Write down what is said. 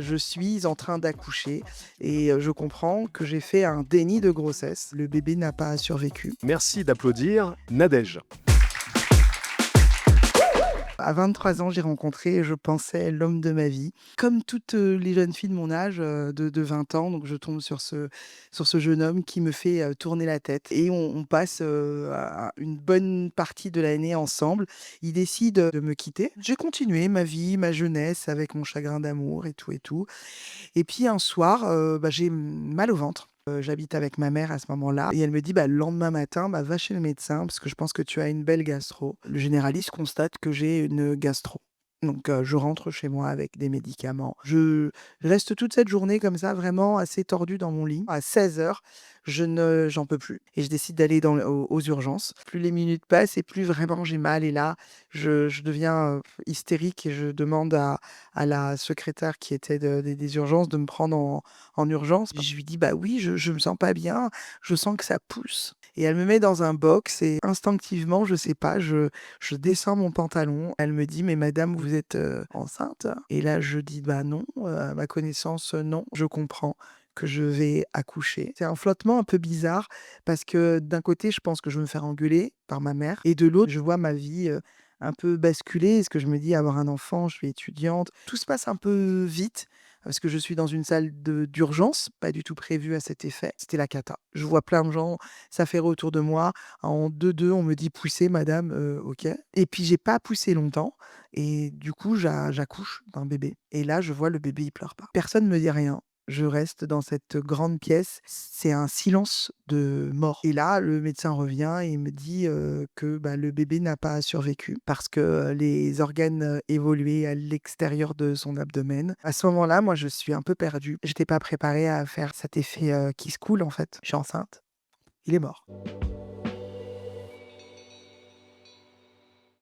Je suis en train d'accoucher et je comprends que j'ai fait un déni de grossesse. Le bébé n'a pas survécu. Merci d'applaudir Nadège. À 23 ans, j'ai rencontré, je pensais, l'homme de ma vie. Comme toutes, les jeunes filles de mon âge, de 20 ans, donc je tombe sur ce jeune homme qui me fait, tourner la tête et on passe, une bonne partie de l'année ensemble. Il décide, de me quitter. J'ai continué ma vie, ma jeunesse avec mon chagrin d'amour et tout et tout. Et puis un soir, j'ai mal au ventre. J'habite avec ma mère à ce moment-là et elle me dit: «Bah, le lendemain matin, bah, va chez le médecin parce que je pense que tu as une belle gastro». Le généraliste constate que j'ai une gastro. Donc je rentre chez moi avec des médicaments. Je reste toute cette journée comme ça, vraiment assez tordue dans mon lit. À 16 heures, j'en peux plus et je décide d'aller aux urgences. Plus les minutes passent et plus vraiment j'ai mal et là, je deviens, hystérique et je demande à la secrétaire qui était des urgences de me prendre en urgence. Je lui dis: «Bah oui, je me sens pas bien, je sens que ça pousse» et elle me met dans un box et instinctivement, je sais pas, je descends mon pantalon. Elle me dit: «Mais madame, vous êtes, enceinte?» Et là, je dis: «Bah non, à ma connaissance, non». Je comprends que je vais accoucher. C'est un flottement un peu bizarre parce que d'un côté, je pense que je vais me faire engueuler par ma mère et de l'autre, je vois ma vie, un peu basculer. Parce que je me dis: «Avoir un enfant, je suis étudiante». Tout se passe un peu vite parce que je suis dans une salle d'urgence, pas du tout prévue à cet effet. C'était la cata. Je vois plein de gens s'affairer autour de moi. En deux-deux, on me dit: «Poussez madame», OK et puis j'ai pas poussé longtemps et du coup, j'accouche d'un bébé et là, je vois le bébé, il pleure pas. Personne me dit rien. Je reste dans cette grande pièce. C'est un silence de mort et là, le médecin revient et il me dit, que, bah, le bébé n'a pas survécu parce que, les organes, évoluaient à l'extérieur de son abdomen. À ce moment-là, moi, je suis un peu perdue. J'étais pas préparée à faire cet effet, qui se coule, en fait. Je suis enceinte. Il est mort.